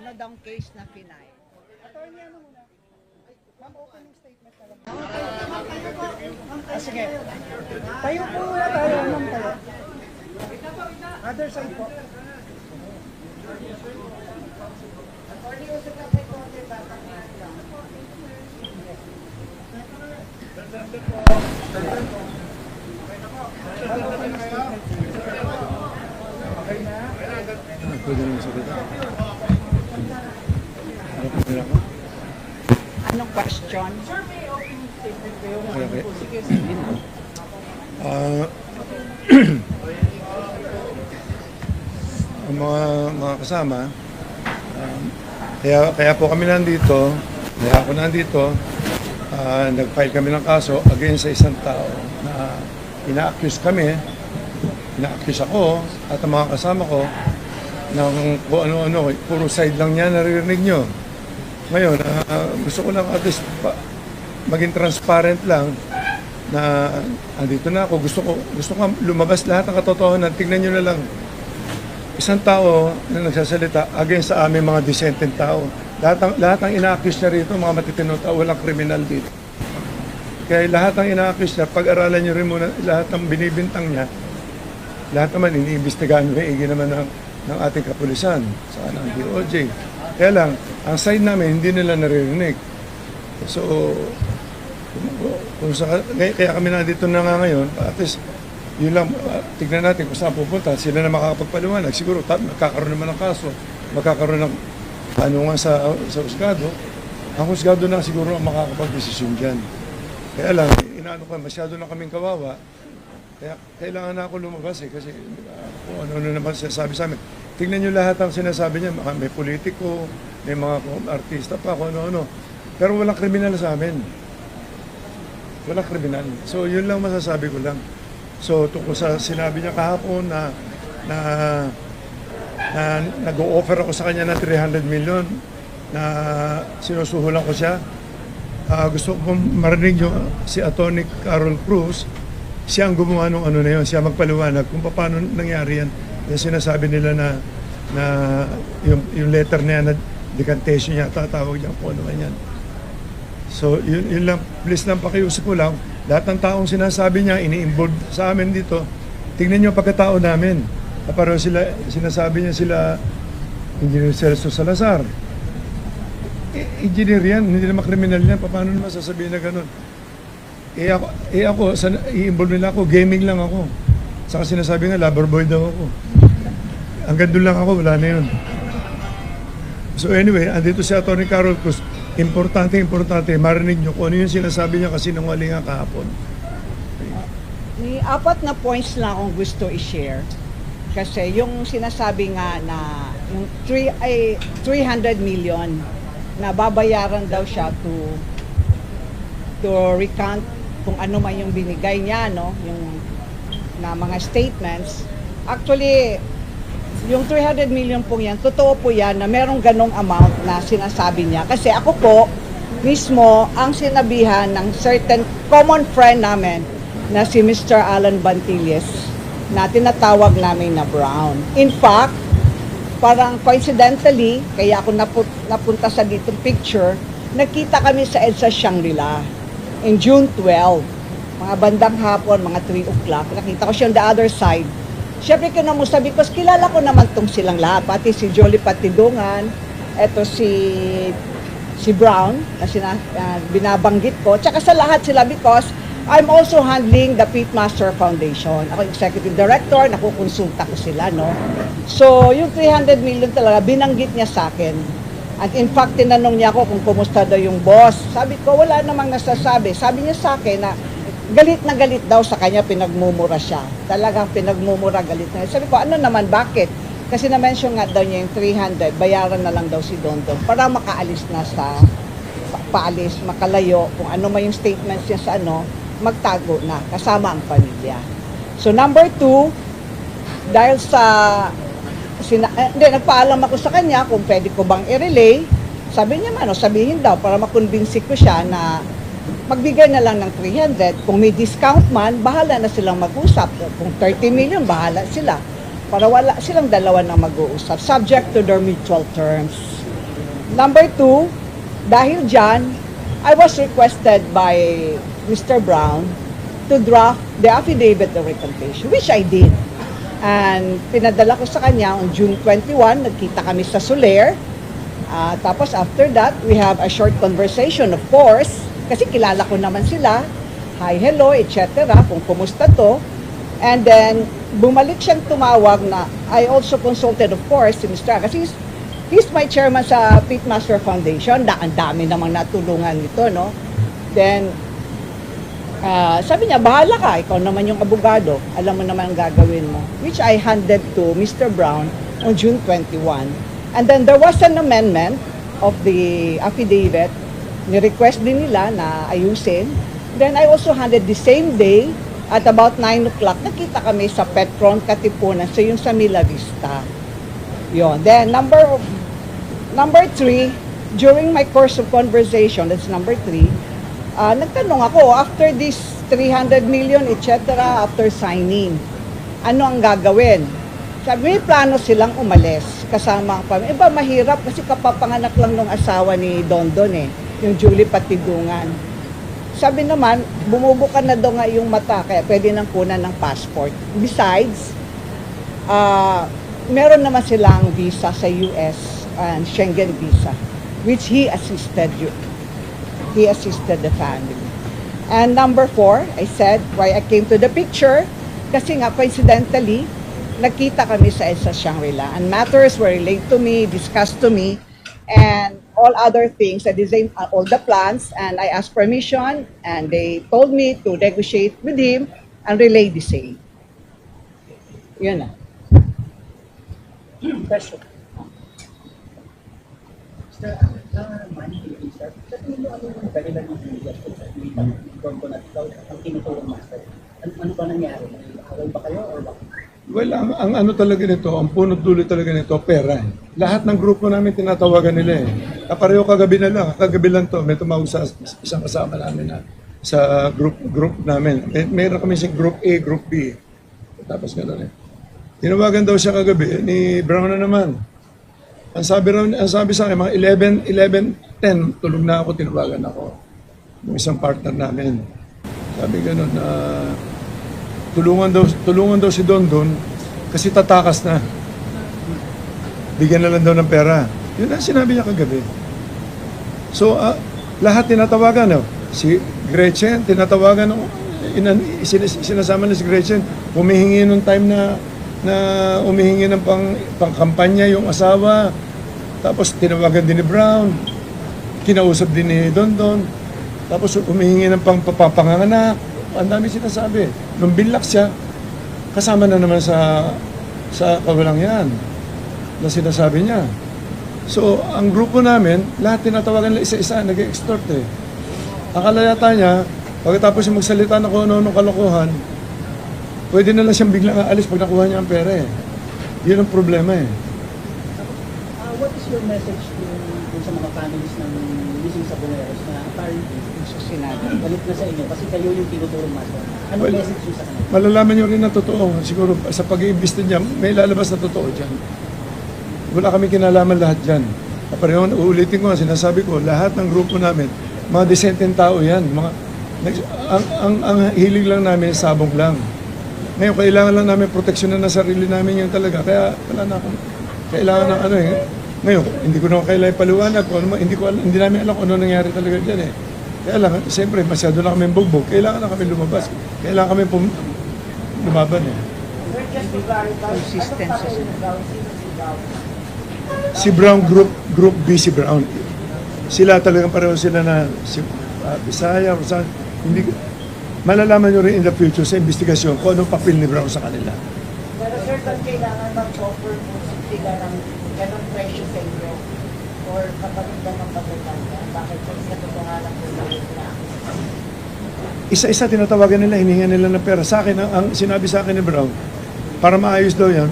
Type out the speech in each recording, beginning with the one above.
ano daw ang case na Pinay. Attorney, ano muna? Ma'am, opening statement na lang. Sige. Tayo po muna tayo, ma'am, tayo. Other side po. Attorney, usap na kay Conte, bakit na lang. Okay na? Pwede naman sa kita. Anong question? Okay. Sige, sige. Ang mga kasama, kaya po kami nandito, kaya ako nandito, nag-file kami ng kaso against sa isang tao na ina-accuse kami, ina-accuse ako at ang mga kasama ko ng kung ano-ano, puro side lang niya naririnig nyo. Ngayon, gusto ko lang at least maging transparent lang na andito na ako. Gusto ko lumabas lahat ng katotohanan. Tingnan nyo na lang. Isang tao na nagsasalita against sa aming mga dissenting tao. Lahat ng ina-accuse niya rito, mga matitino tao, walang kriminal dito. Kaya lahat ng ina-accuse niya, pag-aralan nyo rin muna lahat ng binibintang niya. Lahat naman iniimbestigahan maigi naman ng ating kapulisan, saka ng DOJ. Kaya lang, ang side namin, hindi nila naririnig. So, kaya kami nandito na nga ngayon, at least, yun lang, tignan natin kung saan pupunta. Sila na makakapagpaliwanag. Siguro, magkakaroon naman ng kaso, magkakaroon ng anungan sa husgado. Ang husgado na siguro ang makakapag-desisyon dyan. Kaya lang, inaano ka, masyado na kaming kawawa. Kaya kailangan na ako lumabas kasi kung ano naman sinasabi sa amin. Tingnan nyo lahat ang sinasabi niya. May politiko, may mga artista pa, kung ano-ano. Pero walang kriminal sa amin. Walang kriminal. So, yun lang masasabi ko lang. So, tungkol sa sinabi niya kahapon na nag-o-offer ako sa kanya ng 300 million na sinusuhulan ko siya. Gusto ko marinig nyo si Atty. Carol Cruz. Siya ang gumawa ng ano na yun. Siya magpaliwanag kung paano nangyari yan. Yung sinasabi nila na yung letter na yan na decantation niya, tatawag niya kung ano man yan. So, yun lang. Please lang pakiusap ko lang. Lahat ng taong sinasabi niya, ini-involve sa amin dito. Tingnan niyo ang pagkatao namin. Parang sinasabi niya sila, Engineer Celso Salazar. Engineer yan, hindi naman kriminal yan. Paano naman sasabihin na ganun? Ako, i-involve nila ako, gaming lang ako. Saka sinasabi nga, lover boy daw ako. Hanggang doon lang ako, wala na yun. So anyway, andito si Atty. Carol Cruz. Importante, marinig nyo kung ano yung sinasabi niya kasi nangwali nga kahapon. May 4 na points lang akong gusto i-share. Kasi yung sinasabi nga na yung 300 million na babayaran daw siya to recount kung ano man yung binigay niya, no? Yung na mga statements. Actually, yung 300 million po yan, totoo po yan na merong ganong amount na sinasabi niya. Kasi ako po, mismo, ang sinabihan ng certain common friend namin na si Mr. Alan Bantilles na tinatawag namin na Brown. In fact, parang coincidentally, kaya ako napunta sa dito picture, nakita kami sa EDSA Shangri-La in June 12. Mga bandang hapon, mga 3 o'clock. Nakita ko siya on the other side. Siyempre kinamusta because kilala ko naman tong silang lahat. Pati si Jolie Patidungan, eto si Brown na binabanggit ko. Tsaka sa lahat sila because I'm also handling the Pitmaster Foundation. Ako executive director, nakukonsulta ko sila, no? So, yung 300 million talaga, binanggit niya sa akin. At in fact, tinanong niya ako kung kumusta daw yung boss. Sabi ko, wala namang nasasabi. Sabi niya sa akin na galit na galit daw sa kanya, pinagmumura siya. Talagang pinagmumura, galit na. Sabi ko, ano naman, bakit? Kasi na-mention nga daw niya yung 300, bayaran na lang daw si Dondon para makaalis na sa paalis, makalayo, kung ano man yung statements niya sa ano, magtago na, kasama ang pamilya. So number 2, dahil sa, nagpaalam ako sa kanya kung pwede ko bang i-relay, sabi niya man, sabihin daw para makonvince ko siya na magbigay na lang ng 300. Kung may discount man, bahala na silang mag-usap. Kung 30 million, bahala sila. Para wala silang dalawa na mag-uusap. Subject to their mutual terms. Number two, dahil dyan, I was requested by Mr. Brown to draft the affidavit of recantation, which I did. And pinadala ko sa kanya on June 21, nagkita kami sa Soler. Tapos after that, we have a short conversation, of course, kasi kilala ko naman sila. Hi, hello, etc. Kung kumusta to. And then, bumalik siyang tumawag na I also consulted, of course, si Mr. Kasi he's my chairman sa Pitmaster Foundation. Ang dami namang natulungan nito, no? Then, sabi niya, bahala ka, ikaw naman yung abogado. Alam mo naman ang gagawin mo. Which I handed to Mr. Brown on June 21. And then there was an amendment of the affidavit. Ni-request din nila na ayusin. Then I also handed the same day at about 9 o'clock. Nakita kami sa Petron, Katipunan. So yung sa Mila Vista. Yun. Then number three, during my course of conversation, that's number three, nagtanong ako, after this 300 million, etc., after signing, ano ang gagawin? Sabi, may plano silang umalis kasama ang pamilya. Iba, mahirap kasi kapapanganak lang ng asawa ni Dondon yung Julie Patidungan. Sabi naman, bumubuka na daw nga yung mata, kaya pwede nang kunan ng passport. Besides, meron naman silang visa sa US and Schengen visa, which he assisted the family. And number four, I said, why I came to the picture, kasi nga coincidentally, nagkita kami sa EDSA Shangri-La, and matters were relayed to me, discussed to me, and all other things, I designed all the plans, and I asked permission, and they told me to negotiate with him and relay the same. Yun na. Question. Sir, money sir. Sa tingin mo, ano yung dahilan ng investor sa Pilipan? Doon ko na ikaw ang tinutulong master. Ano ba nangyari? Away ba kayo or bakit? Well, ang ano talaga nito, ang punot dulo talaga nito, pera. Lahat ng grupo namin tinatawagan nila Kapareho kagabi lang to, may tumawag sa isang kasama namin na sa group namin. Mayroon kami sa group A, group B. Tapos gano'n Tinawagan daw siya kagabi ni Brown na naman. Ang sabi sa akin, mga 11:10, tulog na ako, tinawagan ako. Yung isang partner namin. Sabi gano'n na tulungan daw si Dondon kasi tatakas na. Bigyan na lang daw ng pera. Yun ang sinabi niya kagabi. So, lahat tinatawagan. Si Gretchen, tinatawagan. Sinasama na si Gretchen. Humihingi nung time na umihingi ng pangkampanya yung asawa. Tapos tinawagan din ni Brown. Kinausap din ni Dondon. Tapos humihingi ng panganganak. Ang dami sinasabi. Nung binlak siya, kasama na naman sa kawalang yan na sinasabi niya. So, ang grupo namin, lahat tinatawagan nila isa-isa, nag-extort Ang kalayata niya, pagkatapos yung magsalita ng kung ano-anong kalokohan, pwede na lang siyang biglang aalis pag nakuha niya ang pera Yun ang problema What is your message to sa mga families ng missing Saboneros na apparently galit na sa inyo kasi kayo yung tinutulong master? Anong message nyo sa kanila? Malalaman niyo rin na totoo. Siguro sa pag-iimbista niya, may lalabas na totoo dyan. Wala kami kinalaman lahat dyan. Kapareho, uulitin ko, sinasabi ko, lahat ng grupo namin, mga desenteng tao yan. Ang hilig lang namin, sabong lang. Ngayon, kailangan lang namin proteksyonan na sarili namin yun talaga. Kaya wala na akong kailangan ng Ngayon, hindi ko na kailangan paliwanag. Hindi namin alam kung ano nangyari talaga dyan Kaya lang, siyempre, masyado na kami bugbog. Kailangan na kami lumabas. Kailangan kami lumaban Consistency. Si Brown, Group B si Brown. Sila talagang pareho sila na si Bisaya, Rosan. Malalaman nyo rin in the future sa investigasyon kung anong papel ni Brown sa kanila. Pero sir, ba't kailangan mag-offer mo sila ng ganong presyo sa inyo? Or kapag hindi naman pagkakanta? Bakit kung sa katotohanan po na Isa-isa tinatawagan nila, hiningan nila ng pera. Sa akin, ang sinabi sa akin ni Brown, para maayos daw yan,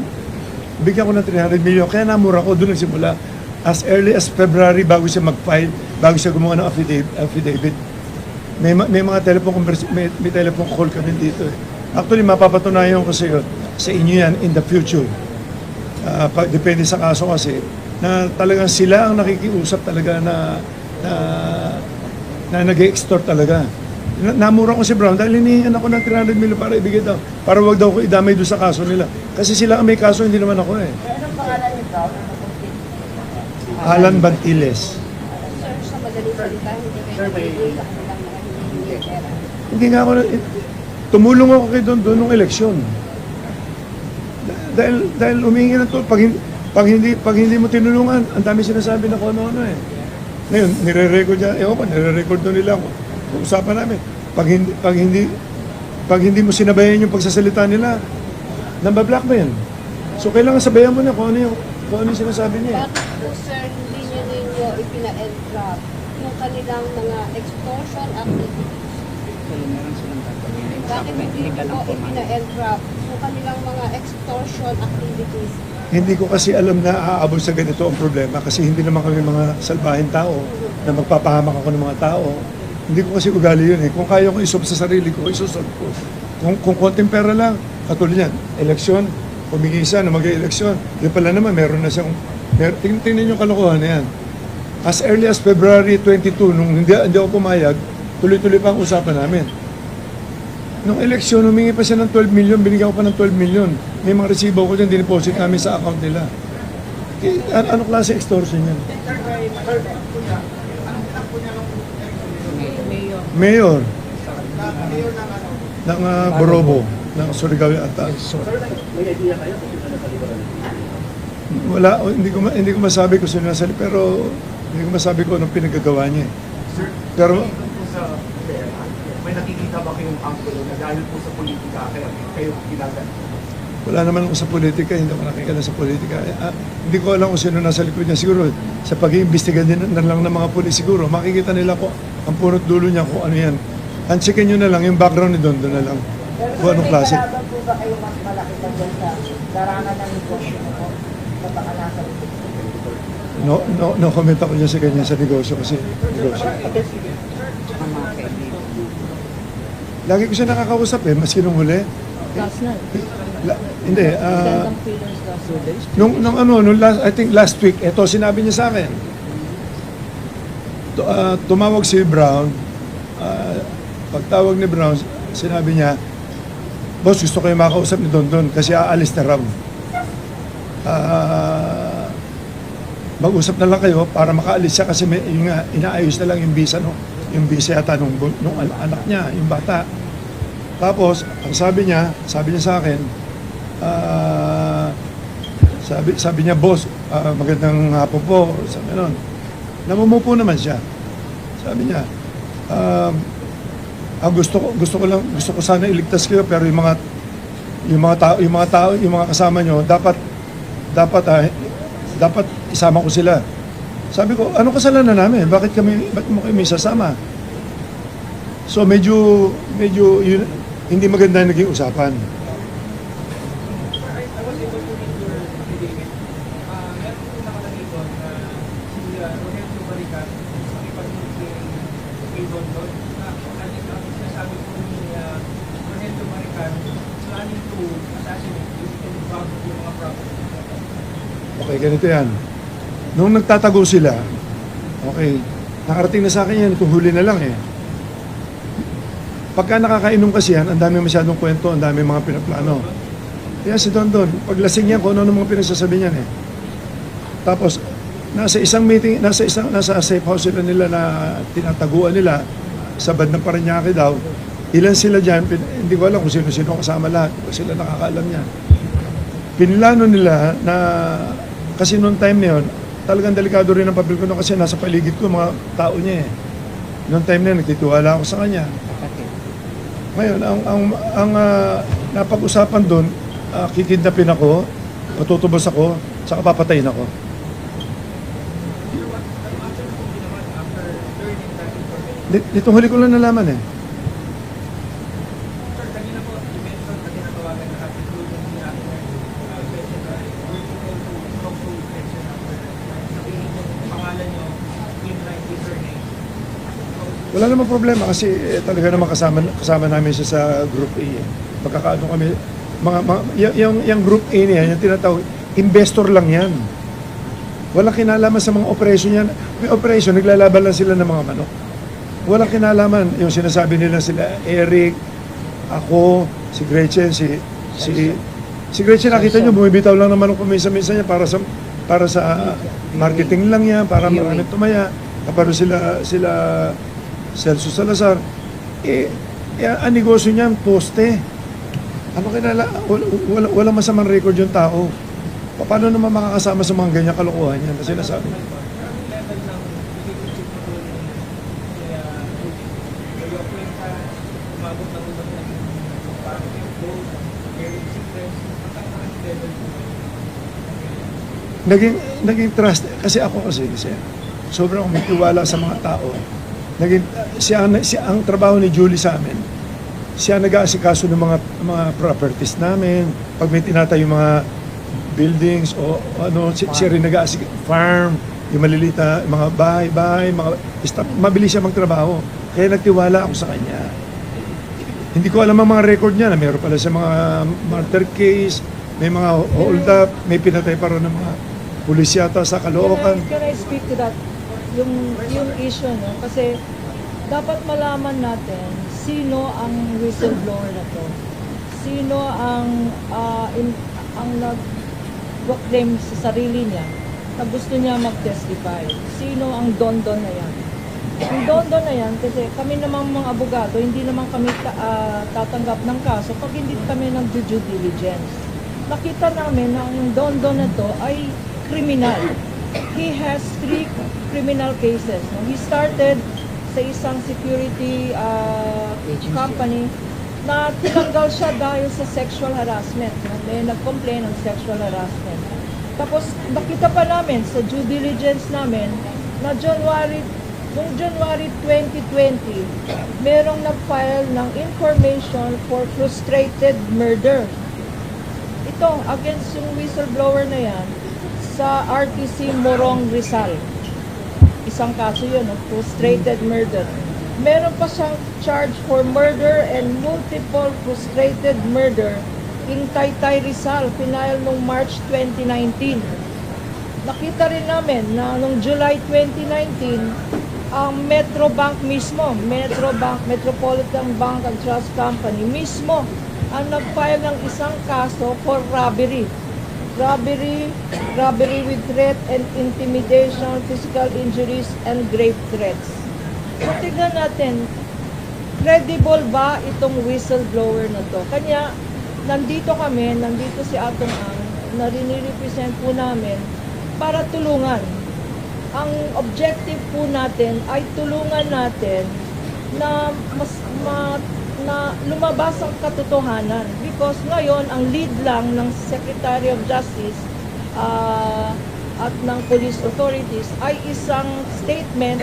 bigyan ko ng 300 million. Kaya namura ko, doon nagsimula. As early as February, bago siya mag-file, bago siya gumawa ng affidavit. May mga may telephone call kami dito Actually, mapapatunayan ko sa inyo yan in the future. Depende sa kaso kasi, na talagang sila ang nakikiusap talaga na nag-extort talaga. Namura ko si Brown dahil hinihingan ako ng 300 million para ibigay daw. Para wag daw ko idamay doon sa kaso nila. Kasi sila ang may kaso, hindi naman ako eh. Anong pangalan ni Brown? Ano complete? Alan Bantiles. Sir, sa madaling salita, hindi kayo Sir, may- nabibigay sa kanilang mga hinihingi pera. Hindi nga ako, tumulong ako kay doon nung eleksyon. Dahil humingi ng tulong. Pag hindi mo tinulungan, ang dami sinasabi na kung ano-ano eh. Ngayon, nire-record niya, ewan ko, nire-record doon nila ako. Usapan namin. Pag hindi mo sinabayan yung pagsasalita nila, nambablockmail. So, kailangan sabayan mo na kung ano yung sinasabi niya. Bakit po, sir, hindi niyo ninyo ipina-entrap yung kanilang mga extortion activities? Bakit hindi po ipina-entrap yung kanilang mga extortion activities? Hindi ko kasi alam na aabot sa ganito ang problema kasi hindi naman kami mga salbahin tao na magpapahamak ako ng mga tao. Hindi ko kasi ugali yun eh. Kung kaya ko isolve sa sarili ko, isosolve ko. Kung konting pera lang, katulad yan, eleksyon, pumigisa na mag-eleksyon. Di pala naman, meron na siyang, tingnan yung kalokohan na yan. As early as February 22, nung hindi ako pumayag, tuloy-tuloy pa ang usapan namin. Nung eleksyon, humingi pa siya ng 12 million, binigyan ko pa ng 12 million. May mga resibo ko dyan, diniposit namin sa account nila. Ano klase extortion yan? Mayor. Ng Borobo, ng Surigao ata. May idea kayo kung sino nasa liburan? Wala, hindi ko masabi kung sino nasa, pero hindi ko masabi kung anong pinagagawa niya. Sir, Pero po sa pera, may nakikita ba kayong anggulo na dahil po sa politika kayo ginagano? wala naman ako sa politika, hindi ako nakikita sa politika. Hindi ko alam kung sino nasa likod niya. Siguro, sa pag-iimbestiga din na lang ng mga pulis, siguro, makikita nila ko ang punot dulo niya kung ano yan. Hansikin nyo na lang, yung background ni Don, doon na lang. Pero Kung anong klase. may kalaban po ba kayo mas malaki pa dyan sa larangan ng negosyo mo po? Sa baka nasa No comment ako dyan sa kanya sa negosyo kasi negosyo. Lagi ko siya nakakausap eh, maski nung huli. Last night. Hindi, Gandang pillars last 2 days. I think last week, eto sinabi niya sa akin. Tumawag si Brown, pagtawag ni Brown, sinabi niya, boss, gusto ko yung makausap ni Don kasi aalis na raw. Mag-usap na lang kayo para makaalis siya kasi yung, inaayos na lang yung visa, no? Yung visa yata nung anak niya, yung bata. Tapos, ang sabi niya sa akin, sabi niya, boss, magandang hapon po. Sabi nun. Namumupo naman siya. Sabi niya, gusto ko sana iligtas kayo pero yung mga kasama nyo, dapat isama ko sila. Sabi ko, ano kasalanan namin? Bakit mo kami sasama? So medyo hindi maganda yung naging usapan. Okay, ganito yan. Nung nagtatago sila, okay, nakarating na sa akin yan, kung huli na lang eh. Pagka nakakainom kasi yan, ang dami masyadong kwento, ang dami mga pinaplano. Kaya si Don, paglasing yan, kung ano mga pinagsasabi niyan eh. Tapos, nasa isang meeting, nasa safe house sila nila na tinataguan nila, sa band ng Parañaque daw, ilan sila dyan, hindi ko alam kung sino-sino kasama lahat, kung sila nakakaalam niyan. Pinlano nila na, kasi noong time na yun, talagang delikado rin ang papel ko kasi nasa paligid ko mga tao niya eh. Noong time na yun, nagtitiwala ako sa kanya. Ngayon, ang napag-usapan doon, kikidnapin ako, patutubos ako, saka papatayin ako. Dito huli ko lang nalaman eh. Wala namang problema kasi talaga naman kasama namin siya sa Group A. Eh. Pagkakaano kami, yung Group A niya, yung tinatawag, investor lang yan. Walang kinalaman sa mga operation yan. May operation, naglalaban lang sila ng mga manok. Walang kinalaman. Yung sinasabi nila sila, Eric, ako, si Gretchen, si Gretchen, nakita nyo, bumibitaw lang ng manok kumisa-misa niya para sa marketing lang yan, para maraming tumaya. Kaparo sila Celso Salazar. Ang negosyo niyan, poste. Ano wala masamang record yung tao. Paano naman makakasama sa mga ganyan kalokohan yan? Kasi nasabi. Naging trust kasi sobrang kumitiwala sa mga tao. Siya ang trabaho ni Julie sa amin. Siya nag-aasikaso ng mga properties namin. Pag may tinatayo yung mga buildings o ano, siya rin nag-aasikaso farm, yung malilita, mga bahay, mabilis siya magtrabaho. Kaya nagtiwala ako sa kanya. Hindi ko alam ang mga record niya na meron pala sa mga murder case, may mga hold up, may pinatay pa rin ng mga pulis yata sa Caloocan. Can I speak to that? Yung issue, no? Kasi dapat malaman natin sino ang whistleblower na to. Sino ang nag-proclaim sa sarili niya na gusto niya mag-testify. Sino ang don-don na yan. Ang don-don na yan, kasi kami namang mga abogado, hindi naman kami tatanggap ng kaso pag hindi kami ng due diligence. Nakita namin na ang don-don na to ay criminal. He has 3 criminal cases. No? He started sa isang security company na tinanggal siya dahil sa sexual harassment. No? May nag-complain ng sexual harassment. Tapos nakita pa namin sa due diligence namin na noong January 2020, merong nag-file ng information for frustrated murder. Ito, against yung whistleblower na yan, sa RTC Morong Rizal. Isang kaso yun, no? Frustrated murder. Meron pa siyang charge for murder and multiple frustrated murder in Taytay Rizal, final noong March 2019. Nakita rin namin na noong July 2019, ang Metrobank mismo, Metropolitan Bank and Trust Company mismo, ang nag-file ng isang kaso for robbery with threat and intimidation, physical injuries, and grave threats. So, tignan natin, credible ba itong whistleblower na to? Kanya, nandito si Atong Ang, na riniripresent po namin para tulungan. Ang objective po natin ay tulungan natin na na lumabas ang katotohanan, because ngayon ang lead lang ng Secretary of Justice at ng police authorities ay isang statement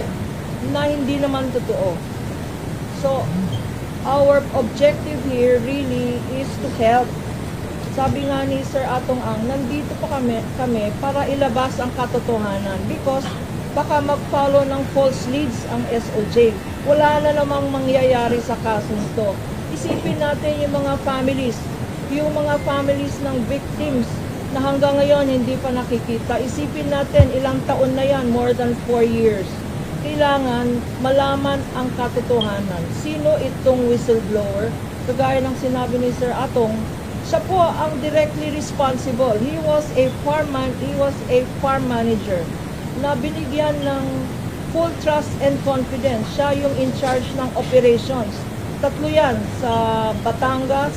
na hindi naman totoo. So our objective here really is to help. Sabi nga ni Sir Atong Ang, nandito po kami para ilabas ang katotohanan, because baka mag-follow ng false leads ang SOJ. Wala na namang mangyayari sa kaso nito. Isipin natin yung mga families ng victims na hanggang ngayon hindi pa nakikita. Isipin natin ilang taon na yan, more than 4 years. Kailangan malaman ang katotohanan. Sino itong whistleblower? Kagaya ng sinabi ni Sir Atong, siya po ang directly responsible. He was a farm manager na binigyan ng full trust and confidence. Siya yung in charge ng operations. 3 yan, sa Batangas,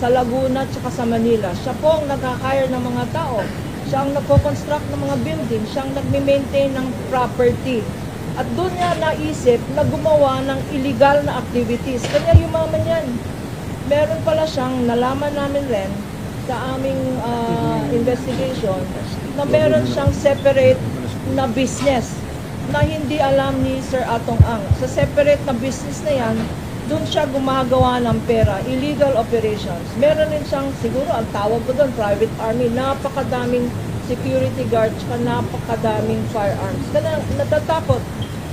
sa Laguna, at sa Manila. Siya po ang nag-hire ng mga tao. Siya ang nagko-construct ng mga building. Siya ang nagme-maintain ng property. At doon niya naisip na gumawa ng illegal na activities. Kanya yumaman yan. Meron pala siyang, nalaman namin rin sa aming investigation, na meron siyang separate na business na hindi alam ni Sir Atong Ang. Sa separate na business na yan, doon siya gumagawa ng pera, illegal operations. Meron din siyang, siguro ang tawag ko doon, private army, napakadaming security guards, napakadaming firearms. Kaya natatakot.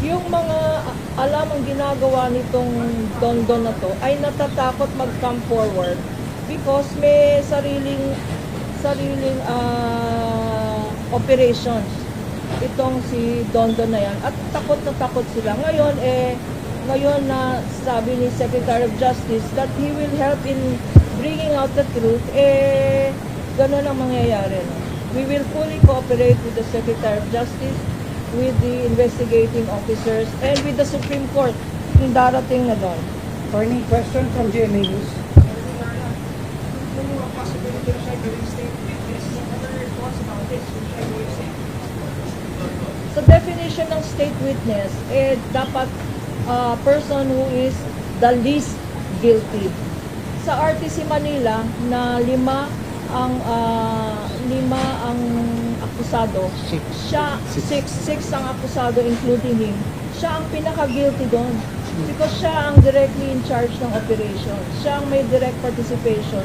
Yung mga alam ang ginagawa nitong don-don na to ay natatakot mag-come forward because may sariling operations. itong si Dondon na yan. At takot na takot sila. Ngayon na sabi ni Secretary of Justice that he will help in bringing out the truth, gano'n ang mangyayari. No? We will fully cooperate with the Secretary of Justice, with the investigating officers, and with the Supreme Court yung darating na doon. Attorney, question from GMA News. Sa definition ng state witness, dapat person who is the least guilty. Sa RTC Manila na lima ang akusado, six ang akusado including him, siya ang pinaka-guilty doon. Because siya ang directly in charge ng operation. Siya ang may direct participation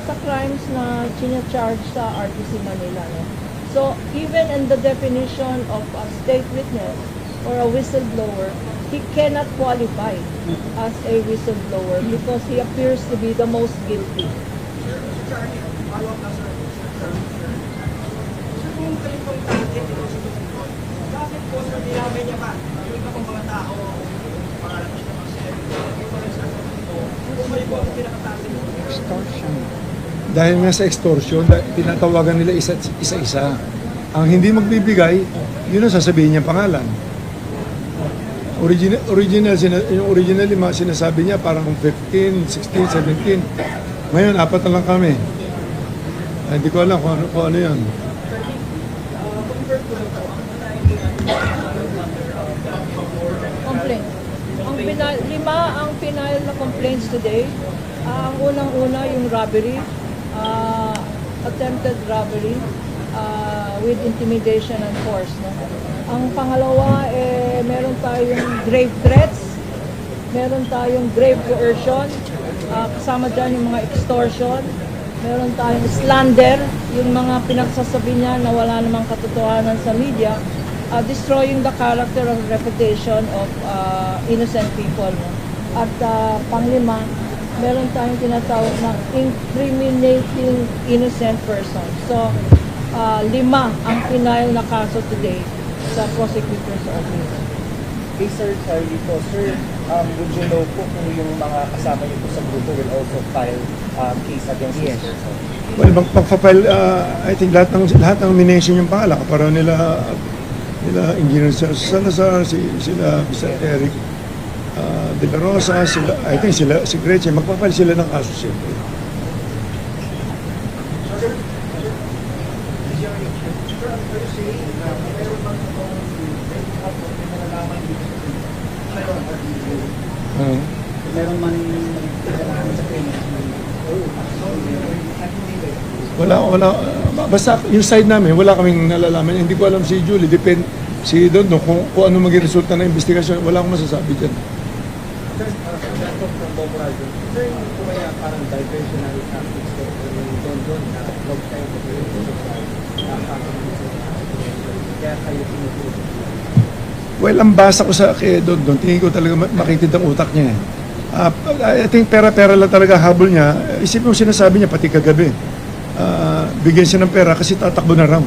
sa crimes na charge sa RTC Manila. No? So, even in the definition of a state witness or a whistleblower, he cannot qualify as a whistleblower because he appears to be the most guilty. Extortion. Dahil nga sa extortion, tinatawagan nila isa-isa. Ang hindi magbibigay, yun ang sasabihin niya pangalan. Yung original lima, sinasabi niya parang 15, 16, 17. Ngayon, 4 na lang kami. Hindi ko alam kung ano yun. Complaint. Lima ang final na complaints today. Ang unang-una yung robbery, attempted robbery with intimidation and force. No? Ang pangalawa, meron tayong grave threats, meron tayong grave coercion, kasama dyan yung mga extortion, meron tayong slander, yung mga pinagsasabi niya na wala namang katotohanan sa media, destroying the character and reputation of innocent people. No? At panglima, meron tayong tinatawag na incriminating innocent person. So, 5 ang final na kaso today sa prosecutor's office. Hey sir, sorry po. Sir, would you know po kung yung mga kasama niyo po sa grupo will also file case against this person? Well, magpapafile, I think lahat ng minention yung pangalan. Kaparoon nila Engineer Salazar, sila Mr. Eric De La Rosa, I think si Gretchen, magpapile sila ng kaso siyempre. Meron man sa training. Wala. Basta yung side namin, wala kaming nalalaman. Hindi ko alam si Julie, si Don, kung ano maging resulta ng investigasyon, wala akong masasabi dyan. Sir, from Bobo Radio, sir, hindi po kaya parang diversionary tactics ko yung Don na log time ko yung kaya kayo tinutulog. Well, ang basa ko sa kay Don, tingin ko talaga makitid ang utak niya. I think pera-pera lang talaga habol niya. Isipin mo sinasabi niya, pati kagabi. Bigyan siya ng pera kasi tatakbo na raw.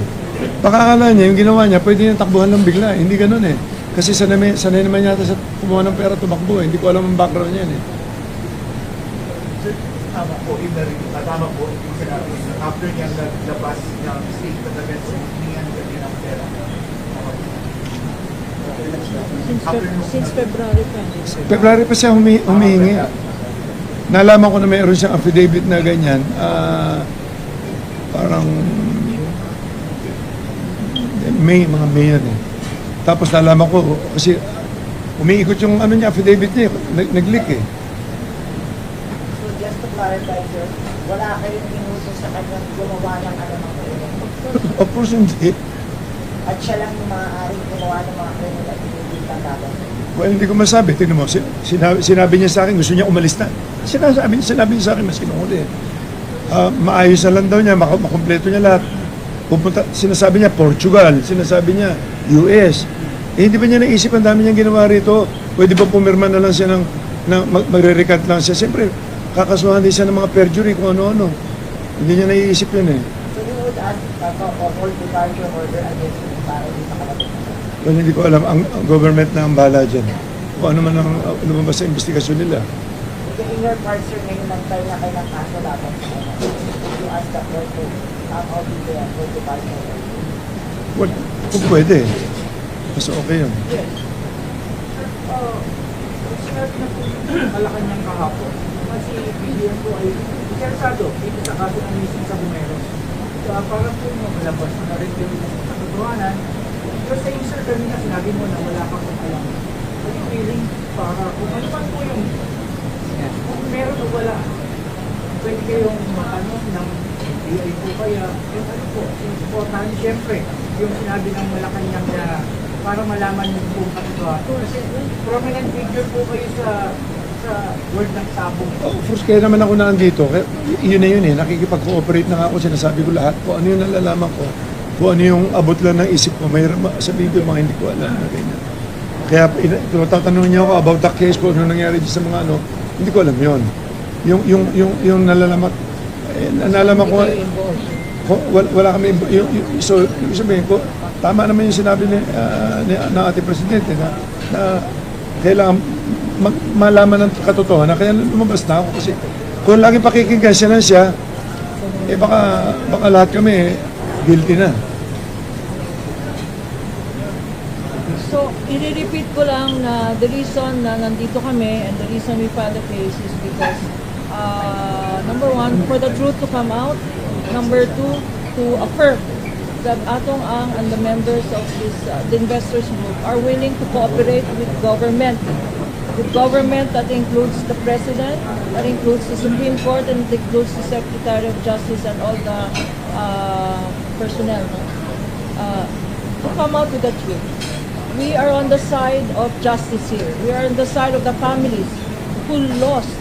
Baka akala niya, yung ginawa niya, pwede niya takbuhan lang bigla. Hindi ganun eh. Kasi sanay naman yata sa kumuha ng pera, tumakbo eh. Hindi ko alam ang background niya eh. Sir, tama po, tama po, yung sinabi niyo, after niya naglabas ng statement against humingan niya ng pera. Since February pa. February pa siya humihingi. Nalaman ko na mayroon siyang affidavit na ganyan. Parang mga May yan eh. Tapos nalaman ko, kasi umiikot yung affidavit niya, nag-leak eh. So just to clarify, sir, wala kayong inuso sa kanyang gumawa ng Of course hindi. at siya lang yung maaaring gumawa ng mga criminal activities na dapat. Well, hindi ko masabi. Tingnan mo, sinabi niya sa akin, gusto niya umalis na. Sinabi niya sa akin, mas kinukuli. Maayos na lang daw niya, makumpleto niya lahat. Sinasabi niya Portugal, sinasabi niya US. Hindi ba niya naisip ang dami niyang ginawa rito? Pwede ba pumirma na lang siya magre-recant lang siya? Siyempre, kakasuhan din siya ng mga perjury kung ano-ano. Hindi niya naiisip yun eh. So you would ask for departure order against him para di sa kalabas. Well, hindi ko alam, ang government na ang bahala dyan. Kung ano man ang lumabas sa investigasyon nila. In your part, sir, ngayon lang tayo na kayo ng kaso laban sa ano. You ask the court to audit the department. Well, kung pwede. Mas okay yun. Sinabi na po Malacanang kahapon, kasi BDM po ay interesado dito sa kaso ng missing sa Bumeros. So, para po mamalabas na rin yung katotohanan. Pero sa iyo, sir, kanina sinabi mo na wala kang alam. Are you willing para kung ano man po yung kung meron o wala, pwede kayong matanong ng BI po kaya yung ano po, yung supportahan, siyempre, yung sinabi ng Malacanang na para malaman yung buong katotohanan. Kasi prominent figure po kayo sa word ng sabong. Oh, of course, kaya naman ako nandito. Yun na yun eh. Nakikipag-cooperate na nga ako. Sinasabi ko lahat. Kung ano yung nalalaman ko. Kung ano yung abot lang ng isip ko. May sabihin ko yung mga hindi ko alam na ganyan. Kaya tatanungin niyo ako about the case, kung ano nangyari dyan sa mga ano. Hindi ko alam yun. Yung nalalaman. Nalalaman ko. Wala kami. So, ibig sabihin ko, tama naman yung sinabi ng ating presidente na kailangan malaman ng katotohanan. Kaya lumabas na ako kasi kung lagi pakikinggan siya lang siya, eh baka lahat kami guilty na. So, i-repeat ko lang na the reason na nandito kami and the reason we filed the case is because number one, for the truth to come out. Number two, to affirm that Atong Ang and the members of this the investors group are willing to cooperate with government. With government that includes the President, that includes the Supreme Court, and it includes the Secretary of Justice and all the personnel. To come out with the truth. We are on the side of justice here. We are on the side of the families who lost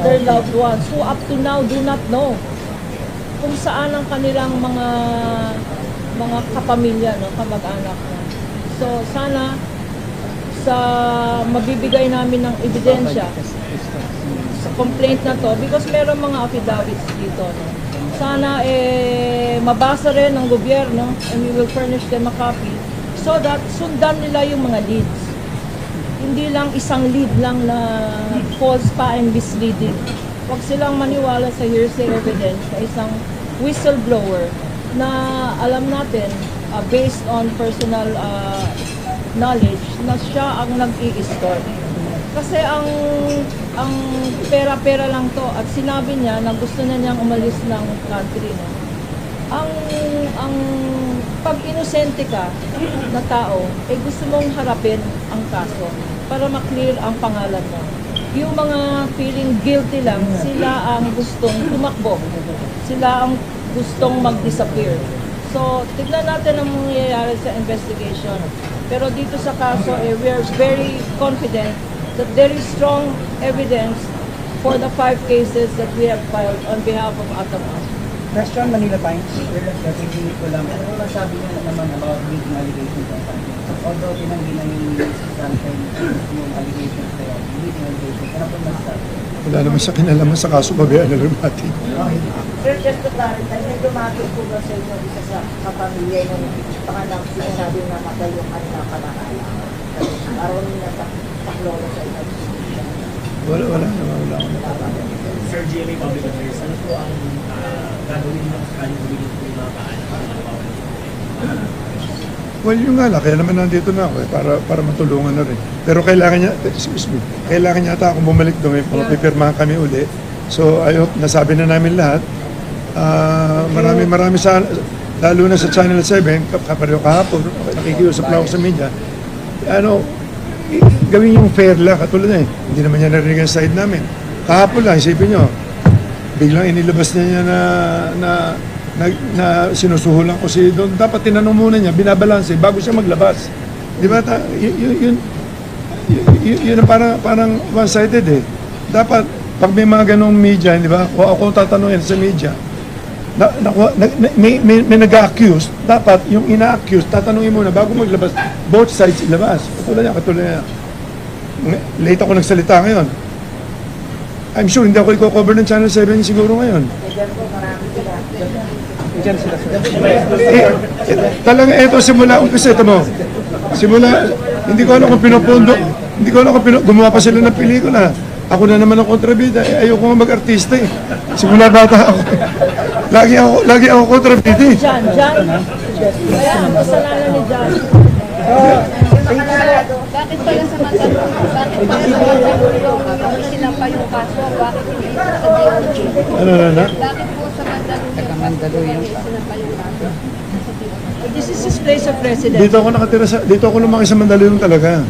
their loved ones, who up to now do not know kung saan ang kanilang mga kapamilya, no, kamag-anak. So sana sa mabibigay namin ng ebidensya sa complaint na to, because meron mga affidavits dito, no. Sana mabasa rin ng gobyerno and we will furnish them a copy so that sundan nila yung mga leads. Hindi lang isang lead lang na false pa and misleading. Huwag silang maniwala sa hearsay evidence na isang whistleblower na alam natin based on personal knowledge na siya ang nag-i-store. Kasi ang pera-pera lang to at sinabi niya na gusto na niyang umalis ng country. No? Ang pag inosente ka na tao, gusto mong harapin ang kaso para maklear ang pangalan mo. Yung mga feeling guilty lang, sila ang gustong tumakbo. Sila ang gustong mag-disappear. So, tignan natin ang mangyayari sa investigation. Pero dito sa kaso, we are very confident that there is strong evidence for the 5 cases that we have filed on behalf of Atong Ang. Question Manila Times, hindi ko lang. Ano masabi niya naman about leading allegations on something? Although tinanggi na yung something yung allegations na yun, leading allegations, ano po masasabi? Wala naman sa kinalaman sa kaso, babayaan na lang natin. Sir, just to clarify, may dumating po ba sa inyo isa sa kapamilya yung pangalang sinasabi na matay yung kanilang kamakalan? Araw nila taklolo sa inyo. Wala naman. Sir GMA Public Affairs, ano po ang gagawin ng kanyang humigit po yung mga kaanak ng mga bawal? Well, yung nga lang, kaya naman nandito na ako para matulungan na rin. Pero kailangan niya ata akong bumalik doon, pipirmahan kami uli. So, I hope nasabi na namin lahat. Marami sa, lalo na sa Channel 7, kapareho kahapon, nakikiusap lang ako sa media. Gawin yung fair lang, katulad na hindi naman niya narinig ang side namin. Kahapon lang, isipin nyo, biglang inilabas niya na sinusuhulan ko si Don. Dapat tinanong muna niya, binabalanse bago siya maglabas. Di ba? Yun ang parang one-sided eh. Dapat, pag may mga ganong media, di ba? O ako tatanungin sa media, may nag-accuse, dapat yung ina-accuse, tatanungin muna bago maglabas, both sides ilabas. Katulad niya. Late ako nagsalita ngayon. I'm sure hindi ako i-cover ng Channel 7 siguro ngayon. Diyan po marami sila. Diyan sila. Talagang eto simula umpisa, ito mo. Simula, hindi ko alam kung pinopondo, hindi ko alam kung gumawa pa sila ng pelikula. Ako na naman ang kontrabida, ayoko nga mag-artista eh. Simula bata ako. Lagi ako kontrabida eh. John. Kaya ang kasalanan ni John. Bakit pala sa Mandaluyong? Bakit pala sa Mandaluyong yung isinampa yung kaso? Bakit hindi sa DOJ? Ano? Bakit po sa Mandaluyong isinampa yung kaso? This is his place of residence. Dito ako nakatira dito ako lumaki sa Mandaluyong talaga.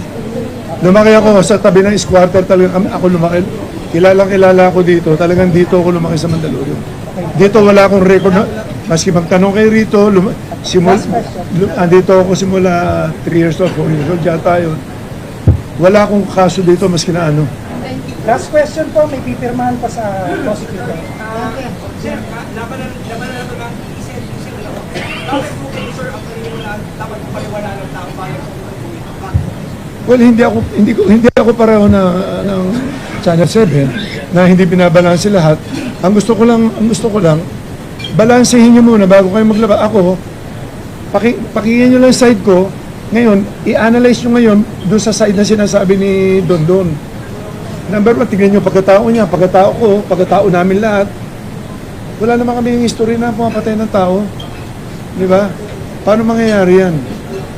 Lumaki ako sa tabi ng squatter talaga ako lumaki. Kilala ako dito. Talagang dito ako lumaki sa Mandaluyong. Dito wala akong record na, maski magtanong kay Rito, andito ako simula 3 years old, 4 years old yata yun. Wala akong kaso dito maski na ano. Last question po, may pipirmahan pa sa prosecutor. Sir, laban na naman ang isip lang. Bakit po kayo, sir, ang kanina dapat paliwala ng tao bayan sa mga ito? Bakit? Well, hindi ako pareho ng Channel 7 na hindi binabalanse lahat. Ang gusto ko lang balansehin niyo muna bago kayo maglaba. Ako, pakinggan niyo lang yung side ko. Ngayon, i-analyze niyo ngayon doon sa side na sinasabi ni Dondon. Number 1, tignan niyo pagkatao niya, pagkatao ko, pagkatao namin lahat. Wala naman kami yung history na pumapatay ng tao. Di ba? Paano mangyayari yan?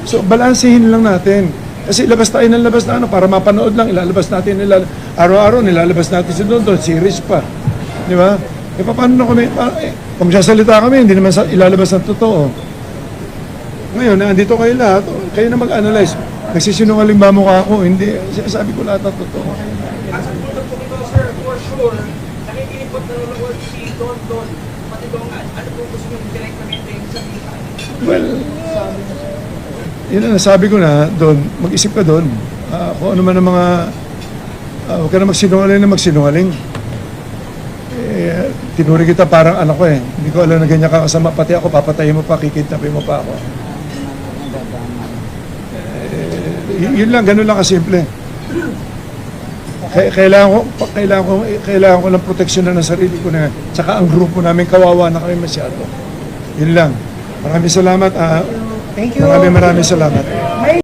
So, balansehin lang natin. Kasi labas tayo ng labas na para mapanood lang, ilalabas natin araw-araw, nilalabas natin si Dondon, series pa. Di ba? E paano na kami, kung sasalita kami, hindi naman ilalabas ng totoo. Ngayon, nandito kayo lahat, kayo na mag-analyze. Nagsisinungaling ba mukha ako? Hindi, sinasabi ko lahat ng totoo. At sa punto po ito, sir, for sure, nakikinig po nanonood si Don, pati Dongan. Ano po gusto nyo direktamente yung sabihin? Well, yun ang nasabi ko na, Don, mag-isip ka doon. Kung ano man ang mga, huwag ka na magsinungaling. Tinuri kita parang anak ko eh. Hindi ko alam na ganyan kakasama. Pati ako, papatayin mo pa, kikintapin mo pa ako. Yun lang, ganun lang kasimple. Kailangan ko ng proteksyon na ng sarili ko na. Tsaka ang grupo namin, kawawa na kami masyado. Yun lang. Maraming salamat. Thank you. Maraming salamat. May